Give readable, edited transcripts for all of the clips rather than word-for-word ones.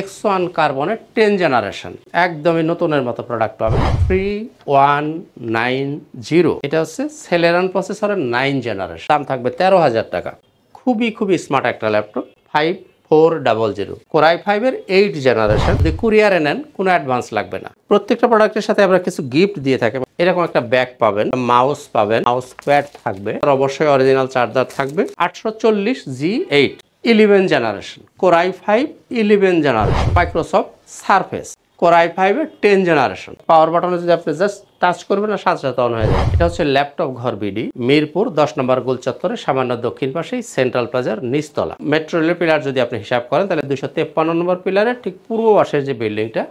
X1 কার্বনের 10 generation, একদমই নতুনের মতো প্রোডাক্ট পাবেন 3190। এটা হচ্ছে সেলেরন প্রসেসরের 9 জেনারেশন, দাম থাকবে 13,000 টাকা। খুবই স্মার্ট একটা ল্যাপটপ, 5400 Core i5 এর 8 জেনারেশন। যদি কুরিয়ারে নেন কোনো অ্যাডভান্স লাগবে না। প্রত্যেকটা প্রোডাক্টের সাথে আমরা কিছু গিফট দিয়ে থাকি। এরকম একটা ব্যাগ পাবেন, মাউস পাবেন, মাউস প্যাড থাকবে, আর অবশ্যই অরিজিনাল চার্জার থাকবে। 840G8 11 generation, Core i5 11 generation, Microsoft surface, Core i5 এর 10 জেনারেশন। পাওয়ার বাটনে যদি আপনি জাস্ট টাচ করবেন না, সাথে সাথে অন হয়ে যাবে। এটা হচ্ছে ল্যাপটপ ঘর বিডি, মিরপুর 10 নম্বর গোল চত্বরে সামান্য দক্ষিণ পাশেই সেন্ট্রাল প্লাজার নিচতলা। মেট্রো রেলের পিলার যদি আপনি হিসাব করেন তাহলে 253 নম্বর পিলারের ঠিক পূর্ব পাশের যে বিল্ডিংটা,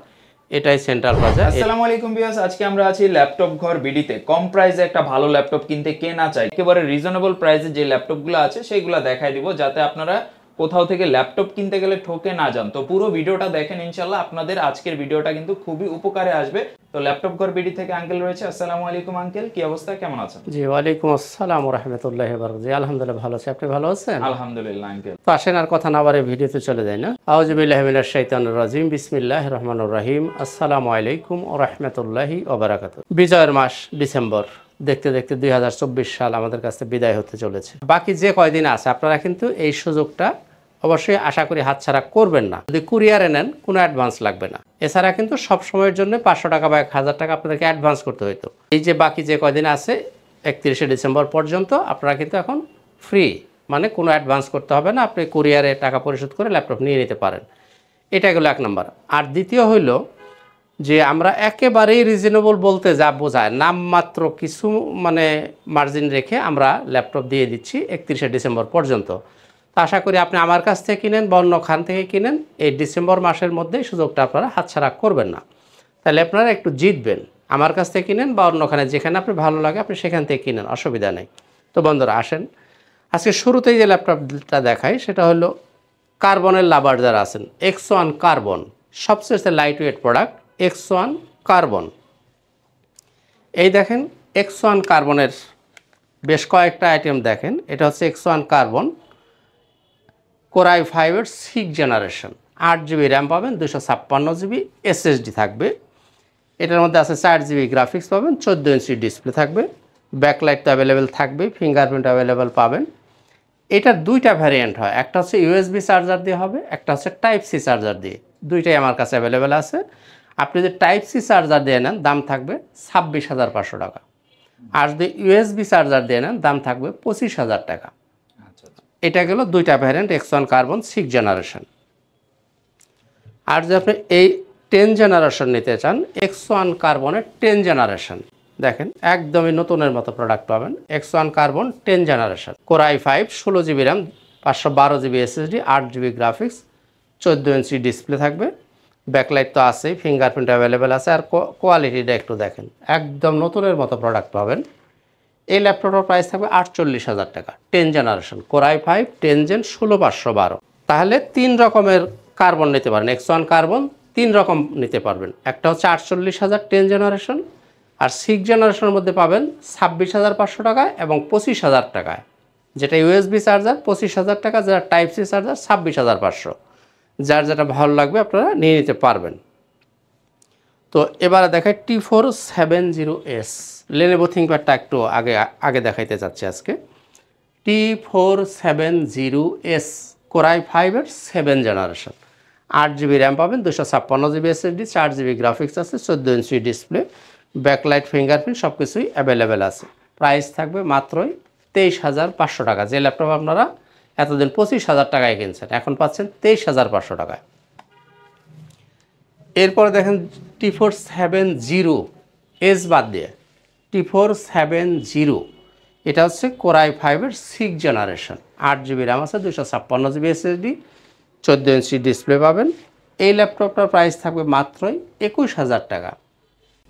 এটাই সেন্ট্রাল প্লাজা। আসসালামু আলাইকুম ভিউয়ার্স, আজকে আমরা আছি ল্যাপটপ ঘর বিডিতে। কম প্রাইসে একটা ভালো ল্যাপটপ কিনতে কে না চায়। একেবারে রিজনেবল প্রাইসে যে ল্যাপটপগুলো আছে সেইগুলো দেখাই দিব, যাতে আপনারা কোথাও থেকে ল্যাপটপ কিনতে গেলে ঠকে না যান। তো পুরো ভিডিওটা দেখেন, ইনশাআল্লাহ আপনাদের আজকের ভিডিওটা কিন্তু খুবই উপকারে আসবে। তো ল্যাপটপ ঘর বিডি থেকে আঙ্কেল রয়েছে। আসসালামু আলাইকুম আঙ্কেল, কি অবস্থা, কেমন আছেন? জি ওয়ালাইকুম আসসালাম ওয়া রাহমাতুল্লাহি ওয়া বারাকাতুহু। আলহামদুলিল্লাহ ভালো আছি, আপনি ভালো আছেন? আলহামদুলিল্লাহ আঙ্কেল। তো আসেন আর কথা না বাড়ে ভিডিওতে চলে যাই না। আউযু বিল্লাহি মিনাশ শাইতানির রাজিম, বিসমিল্লাহির রহমানির রহিম। আসসালামু আলাইকুম ওয়া রাহমাতুল্লাহি ওয়া বারাকাতুহু। বিজয়ের মাস ডিসেম্বর, দেখতে দেখতে 2024 সাল আমাদের কাছে বিদায় হতে চলেছে। বাকি যে কয়দিন আছে আপনারা কিন্তু এই সুযোগটা অবশ্যই আশা করি হাতছাড়া করবেন না। যদি কুরিয়ারে নেন কোনো অ্যাডভান্স লাগবে না। এছাড়া কিন্তু সব সময়ের জন্য 500 টাকা বা 1000 টাকা আপনাদেরকে অ্যাডভান্স করতে হতো। এই যে বাকি যে কয়দিন আছে 31শে ডিসেম্বর পর্যন্ত আপনারা কিন্তু এখন ফ্রি, মানে কোনো অ্যাডভান্স করতে হবে না। আপনি কুরিয়ারে টাকা পরিশোধ করে ল্যাপটপ নিয়ে নিতে পারেন। এটা গেলো 1 নম্বর। আর দ্বিতীয় হইল যে আমরা একেবারেই রিজনেবল বলতে যা বোঝায়, নামমাত্র কিছু মানে মার্জিন রেখে আমরা ল্যাপটপ দিয়ে দিচ্ছি 31শে ডিসেম্বর পর্যন্ত। তো আশা করি আপনি আমার কাছ থেকে কিনেন বা অন্য খান থেকে কিনেন, এই ডিসেম্বর মাসের মধ্যেই সুযোগটা আপনারা হাতছাড়া করবেন না। তাহলে আপনারা একটু জিতবেন। আমার কাছ থেকে কিনেন বা অন্যখানে, যেখানে আপনি ভালো লাগে আপনি সেখান থেকে কিনেন, অসুবিধা নেই। তো বন্ধুরা আসেন, আজকে শুরুতেই যে ল্যাপটপটা দেখাই সেটা হলো কার্বনের লাভার যারা আছেন, X1 কার্বন, সবচেয়ে light weight product X1 carbon. এই দেখেন X1 কার্বনের বেশ কয়েকটা আইটেম দেখেন। এটা হচ্ছে X1 কার্বন, Core i5 এর 6 জেনারেশন, 8GB র্যাম পাবেন, 256GB SSD থাকবে। এটার মধ্যে আছে 4GB গ্রাফিক্স পাবেন, 14 ইঞ্চি ডিসপ্লে থাকবে, ব্যাকলাইট তো অ্যাভেলেবেল থাকবে, ফিঙ্গারপ্রিন্ট অ্যাভেলেবেল পাবেন। এটার দুইটা ভ্যারিয়েন্ট হয়, একটা হচ্ছে USB চার্জার দিয়ে হবে, একটা হচ্ছে টাইপ সি চার্জার দিয়ে। দুইটাই আমার কাছে অ্যাভেলেবেল আছে। আপনি যদি টাইপ সি চার্জার দিয়ে নেন দাম থাকবে 26,500 টাকা, আর যদি USB চার্জার দিয়ে নেন দাম থাকবে 25,000 টাকা। এটা গেল দুইটা ভ্যারিয়েন্ট X1 কার্বন 6 জেনারেশন। আর যদি আপনি এই 10 জেনারেশন নিতে চান, X1 কার্বনের 10 জেনারেশন, দেখেন একদমই নতুনের মতো প্রোডাক্ট পাবেন। X1 carbon 10 generation, Core i5 16GB RAM, 512GB SSD, 8GB graphics, 14 inch display থাকবে, ব্যাকলাইট তো আছেই, ফিঙ্গারপ্রিন্ট অ্যাভেলেবেল আছে। আর কোয়ালিটিটা একটু দেখেন, একদম নতুনের মতো প্রোডাক্ট পাবেন। এই ল্যাপটপের প্রাইস থাকবে 48,000 টাকা, 10 জেনারেশন, Core i5 10 জেন 16512। তাহলে 3 রকমের কার্বন নিতে পারেন। X1 কার্বন 3 রকম নিতে পারবেন। একটা হচ্ছে 48,000 10 জেনারেশন, আর 6 জেনারেশনের মধ্যে পাবেন 26,500 টাকায় এবং 25,000 টাকায়। যেটা USB চার্জার 25,000 টাকা, যেটা টাইপ সি চার্জার 26,500। যার যেটা ভালো লাগবে আপনারা নিয়ে নিতে পারবেন। তো এবারে দেখাই T470S, Lenovo ThinkPadটা একটু আগে দেখাইতে চাচ্ছি আজকে। T470S Core i5 এর 7 জেনারেশন, 8GB র্যাম পাবেন, 256GB SSD, 4GB গ্রাফিক্স আছে, 14 ইঞ্চি ডিসপ্লে, ব্যাকলাইট, ফিঙ্গারপ্রিন্ট সব কিছুই অ্যাভেলেবেল আছে। প্রাইস থাকবে মাত্রই 23,500 টাকা। যে ল্যাপটপ আপনারা এতদিন 25,000 টাকায় কিনছেন, এখন পাচ্ছেন 23,500 টাকায়। এরপরে দেখেন T470S বাদ দিয়ে T470, এটা হচ্ছে Core i5 এর 6 জেনারেশন, 8GB র্যাম আছে, 256GB SSD, 14 ইঞ্চি ডিসপ্লে পাবেন। এই ল্যাপটপটার প্রাইস থাকবে মাত্রই 21,000 টাকা।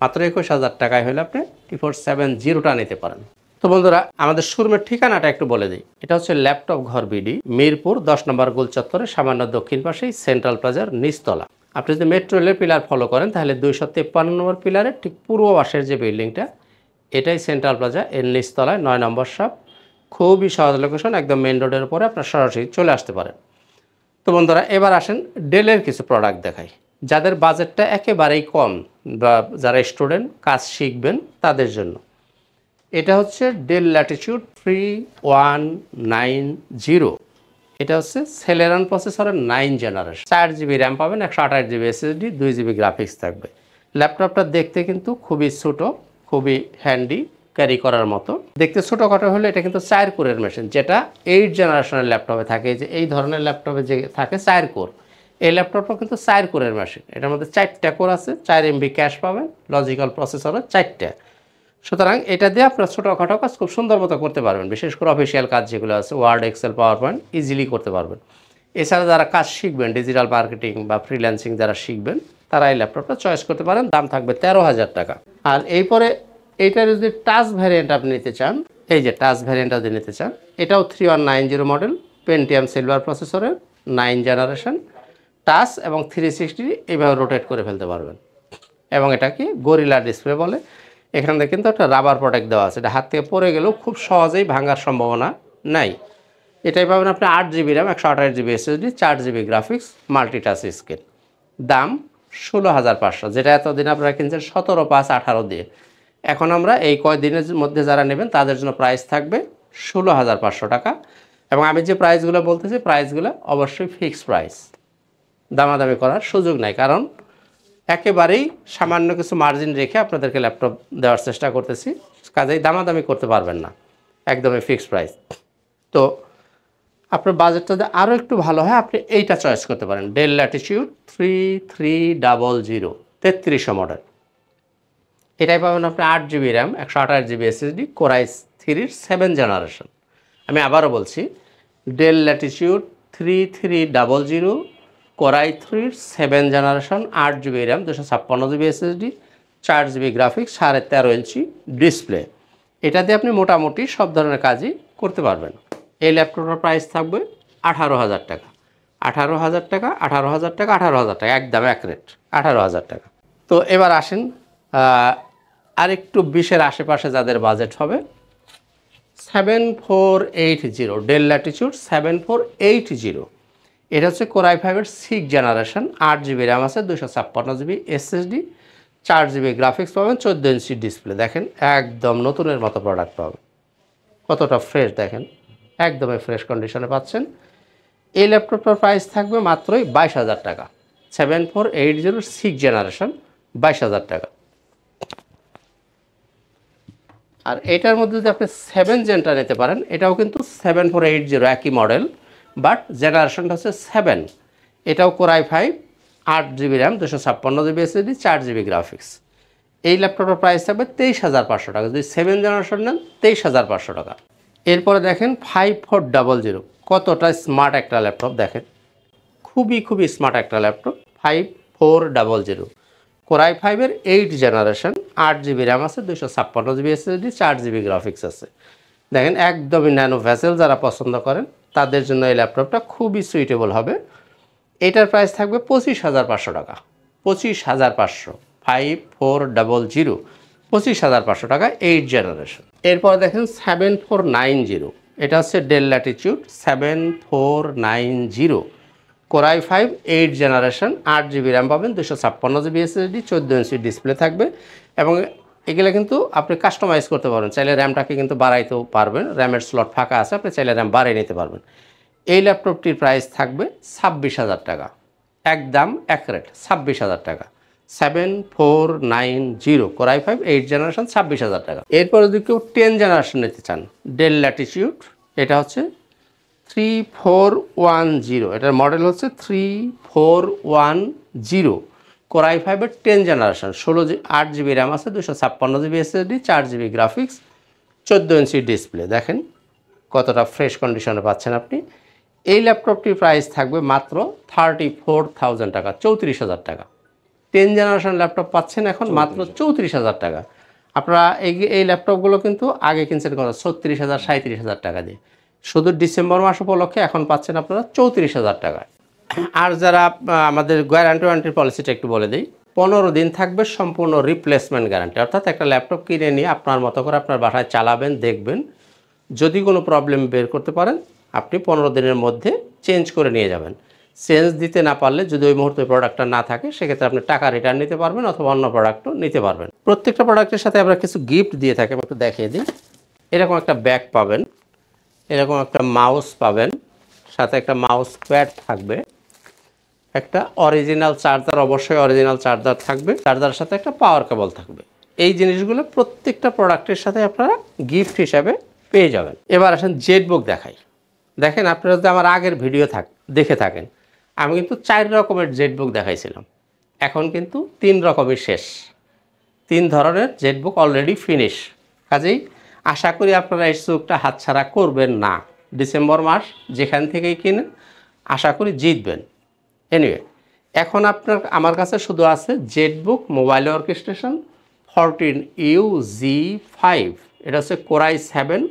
মাত্র 21,000 টাকায় হলে আপনি T470টা নিতে পারেন। তো বন্ধুরা আমাদের শোরুমের ঠিকানাটা একটু বলে দিই। এটা হচ্ছে ল্যাপটপ ঘর বিডি, মিরপুর 10 নম্বর গোল চত্বরে সামান্য দক্ষিণ পাশেই সেন্ট্রাল প্লাজার নিচতলা। আপনি যদি মেট্রো রেলের পিলার ফলো করেন তাহলে 253 নম্বর পিলারের ঠিক পূর্ব পাশের যে বিল্ডিংটা, এটাই সেন্ট্রাল প্লাজা, এর নিচতলায় 9 নম্বর শপ। খুবই সহজ লোকেশন, একদম মেন রোডের উপরে আপনার সরাসরি চলে আসতে পারেন। তো তো বন্ধুরা এবার আসেন ডেলের কিছু প্রোডাক্ট দেখাই, যাদের বাজেটটা একেবারেই কম বা যারা স্টুডেন্ট কাজ শিখবেন তাদের জন্য। এটা হচ্ছে ডেল ল্যাটিটিউড 3190। এটা হচ্ছে সেলেরন প্রসেসরের 9 জেনারেশন, 4 GB র্যাম পাবেন, 128 GB SSD, 2 GB গ্রাফিক্স থাকবে। ল্যাপটপটা দেখতে কিন্তু খুবই ছোটো, খুবই হ্যান্ডি, ক্যারি করার মতো। দেখতে ছোটোখাটো হলে এটা কিন্তু 4 কোরের মেশিন, যেটা 8 জেনারেশনের ল্যাপটপে থাকে। যে এই ধরনের ল্যাপটপে যে থাকে 4 কোর, এই ল্যাপটপটা কিন্তু 4 কোরের মেশিন। এটার মধ্যে 4টা কোর আছে, 4 MB ক্যাশ পাবেন, লজিক্যাল প্রসেসরের 4টা। সুতরাং এটা দিয়ে আপনার ছোটোখাটো কাজ খুব সুন্দর মতো করতে পারবেন, বিশেষ করে অফিসিয়াল কাজ যেগুলো আছে, Word, Excel, PowerPoint easily করতে পারবেন। এছাড়া যারা কাজ শিখবেন, ডিজিটাল মার্কেটিং বা ফ্রিল্যান্সিং যারা শিখবেন, তারা এই ল্যাপটপটা চয়েস করতে পারেন। দাম থাকবে 13,000 টাকা। আর এরপরে এইটার যদি টাচ ভ্যারিয়েন্ট আপনি নিতে চান, এই যে টাচ ভ্যারিয়েন্টটা যদি নিতে চান, এটাও 3190 মডেল, পেন্টিয়াম সিলভার প্রসেসরের 9 জেনারেশন, টাচ এবং 360 এইভাবে রোটেট করে ফেলতে পারবেন। এবং এটাকে গরিলা ডিসপ্লে বলে। এখানে কিন্তু একটা রাবার প্রোটেক্ট দেওয়া আছে, এটা হাত থেকে পড়ে গেলেও খুব সহজেই ভাঙার সম্ভাবনা নাই। এটাই পাবেন আপনি 8 GB RAM, 128 GB SSD, 4 GB graphics, multi-touch screen. দাম 16,500, যেটা এতদিন আপনারা কিনছেন 17,518 দিয়ে। এখন আমরা এই কয়দিনের মধ্যে যারা নেবেন তাদের জন্য প্রাইস থাকবে 16,500 টাকা। এবং আমি যে প্রাইসগুলো বলতেছি, প্রাইসগুলো অবশ্যই ফিক্সড প্রাইস, দামাদামি করার সুযোগ নাই। কারণ একেবারেই সামান্য কিছু মার্জিন রেখে আপনাদেরকে ল্যাপটপ দেওয়ার চেষ্টা করতেছি, কাজেই দামাদামি করতে পারবেন না, একদমই ফিক্সড প্রাইস। তো আপনার বাজেটটা যদি আরও একটু ভালো হয়, আপনি এইটা চয়েস করতে পারেন, ডেল ল্যাটিটিউড 3300, 3300 মডেল। এটাই পাবেন আপনি 8 GB RAM, 128 GB SSD, core i3 7 generation. আমি আবারও বলছি, del Latitude 3300, core i3 7 generation, 8 GB RAM, 256 GB SSD, 4 GB graphics, 13.5 inch display. এটা দিয়ে আপনি মোটামুটি সব ধরনের কাজই করতে পারবেন। এই ল্যাপটপটার প্রাইস থাকবে 18,000 টাকা। 18,000 টাকা, 18,000 টাকা, 18,000 টাকা, একদম এক রেট, 18,000 টাকা। তো এবার আসেন আরেকটু 20-এর আশেপাশে যাদের বাজেট হবে, 7480, ডেল ল্যাটিটিউড 7480। এটা হচ্ছে কোর i5-এর 6 জেনারেশন, 8 GB র্যাম আছে, 256 GB SSD, 4 GB গ্রাফিক্স পাবেন, 14 ইঞ্চি ডিসপ্লে। দেখেন একদম নতুনের মতো প্রোডাক্ট পাবেন, কতটা ফ্রেশ দেখেন, একদমই ফ্রেশ কন্ডিশনে পাচ্ছেন। এই ল্যাপটপটার প্রাইস থাকবে মাত্রই 22,000 টাকা। 7480 6 জেনারেশন, 22,000 টাকা। আর এটার মধ্যে যদি আপনি 7 জেনটা নিতে পারেন, এটাও কিন্তু 7480 একই মডেল, বাট জেনারেশনটা হচ্ছে 7। এটাও core i5, 8 GB RAM, 256 GB SSD, 4 GB graphics. এই ল্যাপটপটার প্রাইস থাকবে 23,500 টাকা। যদি 7 জেনারেশন নেন, 23,500 টাকা। এরপরে দেখেন 5400, কতটা স্মার্ট একটা ল্যাপটপ দেখেন, খুবই স্মার্ট একটা ল্যাপটপ। 5400, কোর i5-এর 8 জেনারেশন, 8 GB র্যাম আছে, 256 GB SSD, 4 GB গ্রাফিক্স আছে। দেখেন একদমই ন্যানো ভেসেল যারা পছন্দ করেন তাদের জন্য এই ল্যাপটপটা খুবই সুইটেবল হবে। এটার প্রাইস থাকবে 25,500 টাকা। 25,500, 5400, 25,500 টাকা, 8 জেনারেশন। এরপর দেখেন 7490, এটা হচ্ছে del Latitude 7490, core i5, 8 generation, 8 GB RAM পাবেন, 256 GB SSD, 14 ইঞ্চি ডিসপ্লে থাকবে। এবং এগুলো কিন্তু আপনি কাস্টমাইজ করতে পারবেন, চাইলে র্যামটাকে কিন্তু বাড়াইতেও পারবেন, র্যামের স্লট ফাঁকা আছে, আপনি চাইলে র্যাম বাড়িয়ে নিতে পারবেন। এই ল্যাপটপটির প্রাইস থাকবে 26,000 টাকা, একদম এক রেট, 26,000 টাকা। 7490, কোর i5, 8 জেনারেশন, 26,000 টাকা। এরপরে যদি কেউ 10 জেনারেশন নিতে চান, ডেল ল্যাটিটিউড, এটা হচ্ছে 3410, এটার মডেল হচ্ছে 3410, কোর i5-এর 10 জেনারেশন, 8 GB র্যাম আছে, 256 GB SSD, 4 GB graphics, 14 inch display. দেখেন কতটা ফ্রেশ কন্ডিশনে পাচ্ছেন আপনি। এই ল্যাপটপটির প্রাইস থাকবে মাত্র 34,000 টাকা, 34,000 টাকা। 10 জেনারেশন ল্যাপটপ পাচ্ছেন এখন মাত্র 34,000 টাকা। আপনারা এই ল্যাপটপগুলো কিন্তু আগে কিনছেন কত, 36,000, 37,000 টাকা দিয়ে। শুধু ডিসেম্বর মাস উপলক্ষে এখন পাচ্ছেন আপনারা 34,000 টাকায়। আর যারা আমাদের গ্যারান্টি ওয়ারেন্টির পলিসিটা একটু বলে দিই, 15 দিন থাকবে সম্পূর্ণ রিপ্লেসমেন্ট গ্যারান্টি। অর্থাৎ একটা ল্যাপটপ কিনে নিয়ে আপনার মতো করে আপনার বাসায় চালাবেন, দেখবেন, যদি কোনো প্রবলেম বের করতে পারেন আপনি 15 দিনের মধ্যে চেঞ্জ করে নিয়ে যাবেন। চেঞ্জ দিতে না পারলে যদি ওই মুহূর্তে প্রোডাক্টটা না থাকে সেক্ষেত্রে আপনি টাকা রিটার্ন নিতে পারবেন অথবা অন্য প্রোডাক্টও নিতে পারবেন। প্রত্যেকটা প্রোডাক্টের সাথে আমরা কিছু গিফট দিয়ে থাকি, আমি একটু দেখিয়ে দিই। এরকম একটা ব্যাগ পাবেন, এরকম একটা মাউস পাবেন, সাথে একটা মাউস প্যাড থাকবে, একটা অরিজিনাল চার্জার, অবশ্যই অরিজিনাল চার্জার থাকবে, চার্জারের সাথে একটা পাওয়ার কেবল থাকবে। এই জিনিসগুলো প্রত্যেকটা প্রোডাক্টের সাথে আপনারা গিফট হিসাবে পেয়ে যাবেন। এবার আসেন জেড বুক দেখাই। দেখেন আপনারা যদি আমার আগের ভিডিও দেখে থাকেন, আমি কিন্তু 4 রকমের জেড বুক দেখাইছিলাম, এখন কিন্তু 3 রকমের শেষ। 3 ধরনের জেড বুক অলরেডি ফিনিশ। কাজেই আশা করি আপনারা এই সুযোগটা হাতছাড়া করবেন না। ডিসেম্বর মাস যেখান থেকেই কিনেন আশা করি জিতবেন। এনিওয়ে, এখন আমার কাছে শুধু আছে Z book mobile orchestration 14UG5। এটা হচ্ছে core i 7,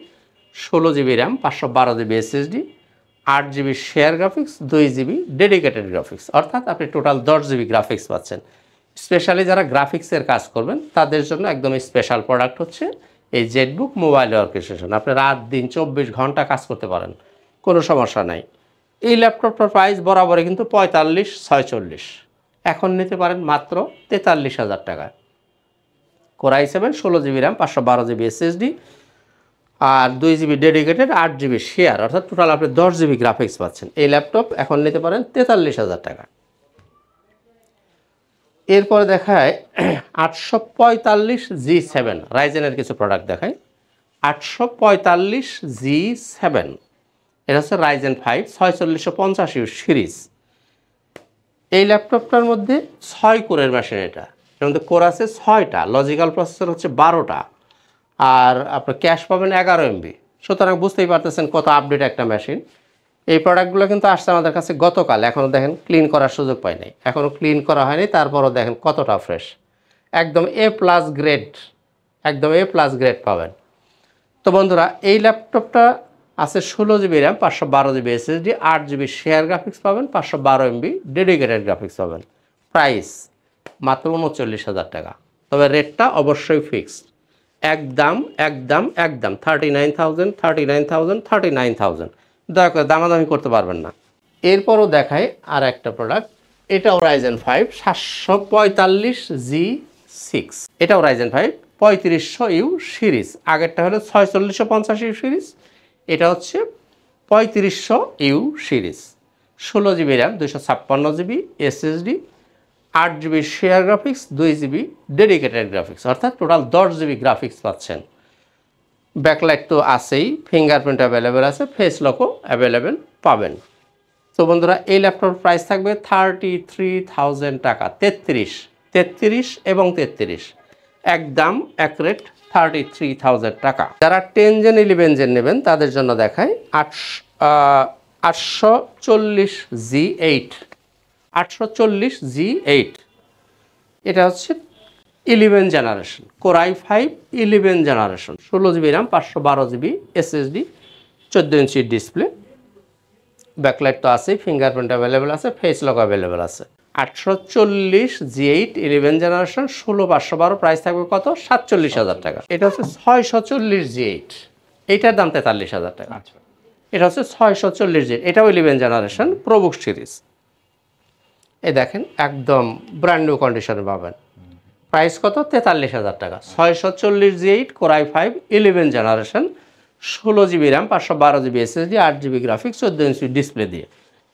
16 GB RAM, 512 GB SSD, 8 GB share graphics, 2 GB dedicated graphics, অর্থাৎ আপনি টোটাল 10 জিবি গ্রাফিক্স পাচ্ছেন। স্পেশালি যারা গ্রাফিক্সের কাজ করবেন তাদের জন্য একদম স্পেশাল প্রোডাক্ট হচ্ছে এই জেড বুক মোবাইল অর্কেস্ট্রেশন। আপনি রাত দিন 24 ঘন্টা কাজ করতে পারেন, কোনো সমস্যা নাই। এই ল্যাপটপটার প্রাইস বরাবরই কিন্তু 45,640, এখন নিতে পারেন মাত্র 43,000 টাকায়। Core i 7, 16 GB RAM, 512 GB SSD, আর 2 জিবি ডেডিকেটেড, 8 জিবি শেয়ার, অর্থাৎ টোটাল আপনি 10 জিবি গ্রাফিক্স পাচ্ছেন। এই ল্যাপটপ এখন নিতে পারেন 43,000 টাকা। এরপরে দেখায় 845G7 রাইজেনের কিছু প্রোডাক্ট দেখায়। 845G7 এটা হচ্ছে রাইজেন 5 4650 সিরিজ। এই ল্যাপটপটার মধ্যে 6 কোরের মেশিন। এটার মধ্যে কোর আছে 6টা, লজিক্যাল প্রসেসর হচ্ছে 12টা, আর আপনার ক্যাশ পাবেন 11 MB। সুতরাং বুঝতেই পারতেছেন কত আপডেট একটা মেশিন। এই প্রোডাক্টগুলো কিন্তু আসছে আমাদের কাছে গতকাল, এখনও দেখেন ক্লিন করার সুযোগ পাই নাই, এখনও ক্লিন করা হয়নি, তারপরও দেখেন কতটা ফ্রেশ, একদম A+ গ্রেড, একদম A+ গ্রেড পাবেন। তো বন্ধুরা, এই ল্যাপটপটা আছে 16 GB RAM, 512 GB SSD, 8 GB share graphics পাবেন, 512 MB ডেডিকেটেড গ্রাফিক্স পাবেন। প্রাইস মাত্র 39,000 টাকা, তবে রেটটা অবশ্যই ফিক্সড। একদম 39,000, 39,000, 39,000, দয়া করে দামাদামি করতে পারবেন না। এরপরও দেখায় আর একটা প্রোডাক্ট, এটাও রাইজেন 5 745G6, এটাও রাইজেন 5 3500U সিরিজ। আগেরটা হলো 4650U সিরিজ, এটা হচ্ছে 3500U series. 16 GB RAM, 256 GB SSD, 8 GB share graphics, 2 GB dedicated graphics, অর্থাৎ টোটাল 10 জিবি গ্রাফিক্স পাচ্ছেন। ব্যাকলাইট তো আছেই, ফিঙ্গারপ্রিন্ট অ্যাভেলেবেল আছে, ফেস লকও অ্যাভেলেবেল পাবেন। তো বন্ধুরা, এই ল্যাপটপ প্রাইস থাকবে 33,000 টাকা। 33 এবং 33, একদম অ্যাকুরেট 33,000 টাকা। যারা 10 জেন 11 জেন নেবেন তাদের জন্য দেখায় 840G8, 840G8। এটা হচ্ছে 11 generation, core i 5 11 generation, 16 GB RAM, 512 GB SSD, 14 inch display, backlight তো আছে, ফিঙ্গারপ্রিন্ট অ্যাভেলেবেল আছে, ফেস লক অ্যাভেলেবেল আছে। 840G8 11 জেনারেশন, 16,512, প্রাইস থাকবে কত? 47,000 টাকা। এটা হচ্ছে 640G8, এইটার দাম 43,000 টাকা। এটা হচ্ছে 640G8, এটাও 11 জেনারেশন প্রোবুক সিরিজ। এই দেখেন একদম ব্র্যান্ড নিউ কন্ডিশনে পাবেন। প্রাইস কত? 43,000 টাকা। 640G8 core i 5 11 generation, 16 GB RAM, 512 GB SSD, 8 GB graphics, 14 inch display দিয়ে।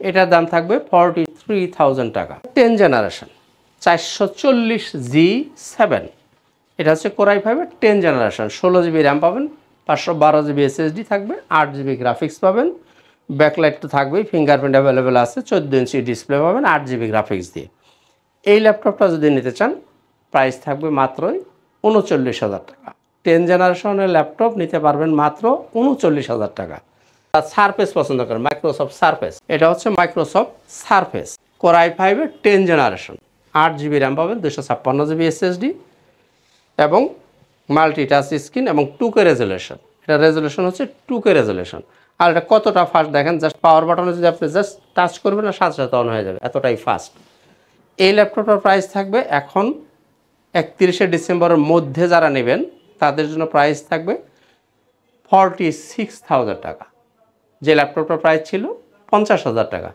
এটার দাম থাকবে 43,000 টাকা। 10 জেনারেশন 440G7, এটা হচ্ছে কোরাই 5 10 জেনারেশন, 16 জিবি র্যাম পাবেন, 512 জিবি এসএসডি থাকবে, 8 জিবি গ্রাফিক্স পাবেন, ব্যাকলাইট তো থাকবেই, ফিঙ্গারপ্রিন্ট অ্যাভেলেবেল আছে, 14 ইঞ্চি ডিসপ্লে পাবেন, 8 জিবি গ্রাফিক্স দিয়ে। এই ল্যাপটপটা যদি নিতে চান প্রাইস থাকবে মাত্রই 39,000 টাকা। 10 জেনারেশনের ল্যাপটপ নিতে পারবেন মাত্র 39,000 টাকা। সারফেস পছন্দ করেন, মাইক্রোসফট সারফেস, এটা হচ্ছে Microsoft surface core i 5 10 generation, 8 GB RAM পাবেন, 256 জিবি এসএসডি এবং মাল্টি টাচ স্ক্রিন এবং 2K রেজুলেশন। এটা রেজুলেশন হচ্ছে 2K রেজুলেশন। আর এটা কতটা ফাস্ট দেখেন, জাস্ট পাওয়ার বাটনে যদি আপনি জাস্ট টাচ করবেন না সাথে সাথে অন হয়ে যাবে, এতটাই ফাস্ট। এই ল্যাপটপটার প্রাইস থাকবে এখন 31শে ডিসেম্বরের মধ্যে যারা নেবেন তাদের জন্য প্রাইস থাকবে 46,000 টাকা। যে ল্যাপটপটার প্রাইস ছিল 50,000 টাকা,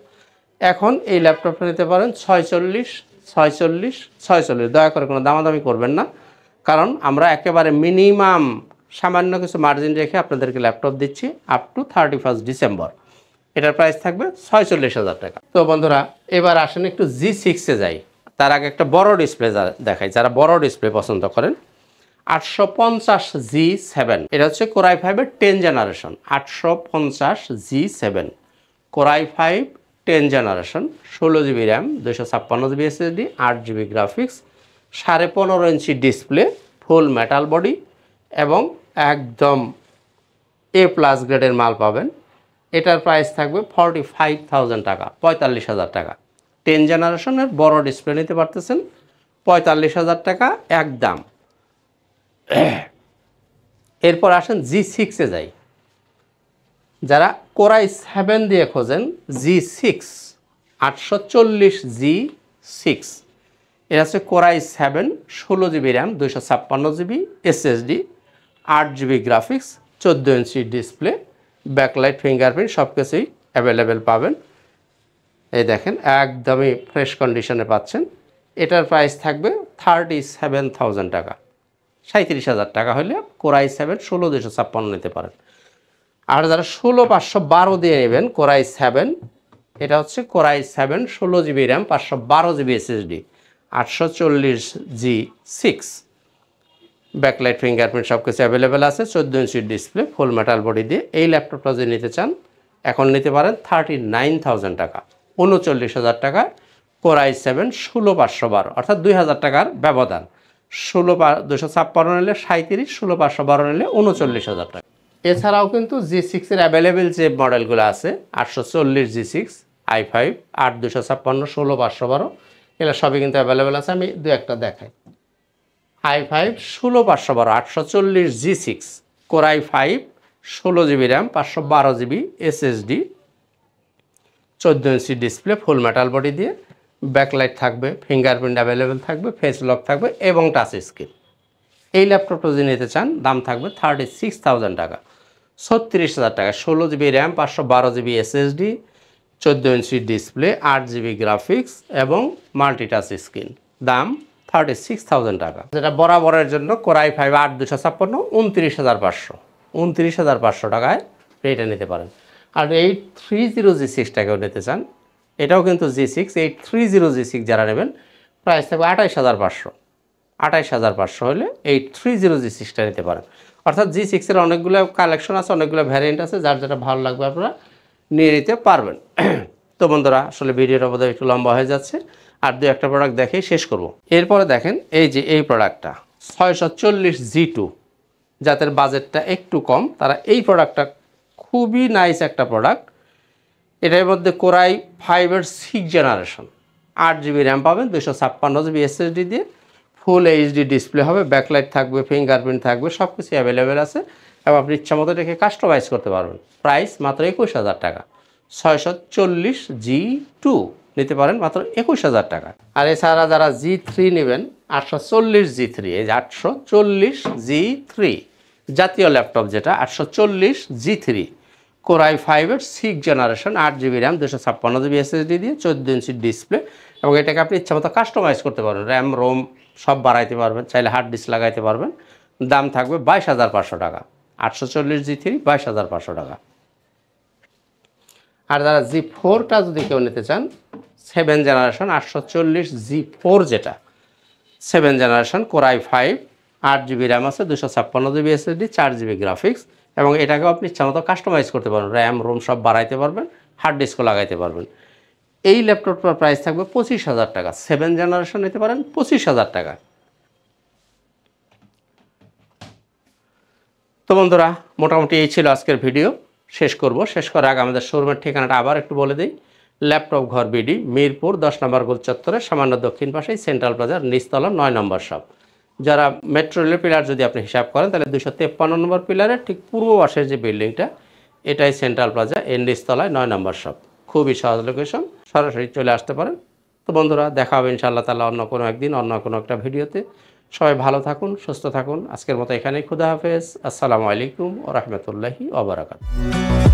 এখন এই ল্যাপটপটা নিতে পারেন 46, 46, 46। দয়া করে কোনো দামাদামি করবেন না, কারণ আমরা একেবারে মিনিমাম সামান্য কিছু মার্জিন রেখে আপনাদেরকে ল্যাপটপ দিচ্ছি আপ টু 31 ডিসেম্বর। এটার প্রাইস থাকবে 46,000 টাকা। তো বন্ধুরা, এবার আসেন একটু G6-এ যাই। তার আগে একটা বড় ডিসপ্লে দেখাই, যারা বড় ডিসপ্লে পছন্দ করেন। 850G7, এটা হচ্ছে Core i5-এর 10 generation. 850G7 Core i5 10 generation, 16GB RAM, 256GB SSD, 8GB graphics, 15.5 inch display, ফুল মেটাল বডি এবং একদম A+ গ্রেডের মাল পাবেন। এটার প্রাইস থাকবে 45,000 টাকা, 45,000 টাকা। 10 জেনারেশনের বড় ডিসপ্লে নিতে পারতেছেন 45,000 টাকা একদম। এরপর আসেন G6-এ যাই। যারা Core i7 দিয়ে খোঁজেন, G6 840G6, এটা হচ্ছে Core i7, 16GB RAM, 256GB SSD, 8GB graphics, 14 inch display, backlight, fingerprint সব কিছুই অ্যাভেলেবেল পাবেন। এই দেখেন একদমই ফ্রেশ কন্ডিশনে পাচ্ছেন। এটার প্রাইস থাকবে 37,000 টাকা, 37,000 টাকা হলে Core i7 16,256 নিতে পারেন। আর যারা 16,512 দিয়ে নেবেন Core i7, এটা হচ্ছে Core i7, 16GB RAM, 512GB SSD, 840G6, backlight, fingerprint সব কিছু অ্যাভেলেবেল আছে, 14 ইঞ্চির ডিসপ্লে, ফুল মেটাল বডি দিয়ে। এই ল্যাপটপটা যদি নিতে চান এখন নিতে পারেন 39,000 টাকা, 39,000 টাকা Core i7 16,512, অর্থাৎ 2,000 টাকার ব্যবধান। 256 নিলে 37, 16,512 নিলে 39,000 টাকা। এছাড়াও কিন্তু G6-এর অ্যাভেলেবেল যে মডেলগুলো আছে, 840G6, i5, 8,256, 16,512, এগুলো সবই কিন্তু অ্যাভেলেবেল আছে। আমি দু একটা দেখাই। i5 16,512, 840G6, Core i5, 16GB RAM, 512GB SSD, 14 inch display, ফুল মেটাল বডি দিয়ে, ব্যাকলাইট থাকবে, ফিঙ্গারপ্রিন্ট অ্যাভেলেবেল থাকবে, ফেস লক থাকবে এবং টাচ স্ক্রিন। এই ল্যাপটপটা যদি নিতে চান দাম থাকবে 36,000 টাকা, 36,000 টাকা, 16GB RAM, 512GB SSD, 14 inch display, 8GB graphics এবং মাল্টিটাচ স্ক্রিন। দাম 36,000 টাকা। যেটা বরাবরের জন্য Core i5 8,256, 29,500, 29,500 টাকায় এটা নিতে পারেন। আর 830G6টাকেও নিতে চান, এটাও কিন্তু G6, 830G6 যারা নেবেন প্রাইস থাকবে 28,500, 28,500 হলে 830G6টা নিতে পারেন। অর্থাৎ G6-এর অনেকগুলো কালেকশন আছে, অনেকগুলো ভ্যারিয়েন্ট আছে, যার যেটা ভালো লাগবে আপনারা নিয়ে নিতে পারবেন। তো বন্ধুরা, আসলে ভিডিওটা বোধহয় একটু লম্বা হয়ে যাচ্ছে, আর দু একটা প্রোডাক্ট দেখেই শেষ করব। এরপরে দেখেন এই যে এই প্রোডাক্টটা 640G2, যাদের বাজেটটা একটু কম তারা এই প্রোডাক্টটা খুবই নাইস একটা প্রোডাক্ট। এটার মধ্যে Core i5-এর 6 জেনারেশন, 8GB র্যাম পাবেন, 256GB SSD দিয়ে, ফুল এইচডি ডিসপ্লে হবে, ব্যাকলাইট থাকবে, ফিঙ্গারপ্রিন্ট থাকবে, সব কিছু অ্যাভেলেবেল আছে এবং আপনি ইচ্ছা মতো রেখে কাস্টমাইজ করতে পারবেন। প্রাইস মাত্র 21,000 টাকা। 640G2 নিতে পারেন মাত্র 21,000 টাকা। আর এছাড়া যারা G3 নেবেন, 840G3, এই যে 840G3 জাতীয় ল্যাপটপ যেটা, 840G3 Core i5-এর 6 generation, 8GB RAM, 256GB SSD দিয়ে, 14 ইঞ্চি ডিসপ্লে এবং এটাকে আপনি ইচ্ছা মতো কাস্টমাইজ করতে পারবেন, র্যাম রোম সব বাড়াইতে পারবেন, চাইলে হার্ড ডিস্ক লাগাইতে পারবেন। দাম থাকবে 22,500 টাকা, 840G3 22,500 টাকা। আর যারা G4টা যদি কেউ নিতে চান, 7 জেনারেশন, 840G4 যেটা 7 generation, Core i5, 8GB RAM আছে, 256GB SSD, 4GB গ্রাফিক্স এবং এটাকেও আপনি ইচ্ছামতো কাস্টমাইজ করতে পারবেন, র্যাম রোম সব বাড়াইতে পারবেন, হার্ড ডিস্কও লাগাইতে পারবেন। এই ল্যাপটপটার প্রাইস থাকবে 25,000 টাকা। 7 জেনারেশন নিতে পারেন 25,000 টাকা। তো বন্ধুরা, মোটামুটি এই ছিল আজকের ভিডিও। শেষ করার আগে আমাদের শোরুমের ঠিকানাটা আবার একটু বলে দিই। ল্যাপটপ ঘর বিডি, মিরপুর 10 নম্বর গোল চত্বরে সামান্য দক্ষিণ পাশেই সেন্ট্রাল প্লাজার নিচতলা 9 নম্বর শপ। যারা মেট্রো রেলের পিলার যদি আপনি হিসাব করেন তাহলে 253 নম্বর পিলারের ঠিক পূর্ব পাশের যে বিল্ডিংটা, এটাই সেন্ট্রাল প্লাজা, এর নিচতলায় 9 নম্বর শপ। খুবই সহজ লোকেশন, সরাসরি চলে আসতে পারেন। তো বন্ধুরা, দেখা হবে ইনশাআল্লাহ তাআলা অন্য কোনো একদিন অন্য কোনো একটা ভিডিওতে। সবাই ভালো থাকুন, সুস্থ থাকুন। আজকের মতো এখানেই, খুদা হাফেজ। আসসালামু আলাইকুম ওয়া রাহমাতুল্লাহি ওয়া বারাকাতুহু।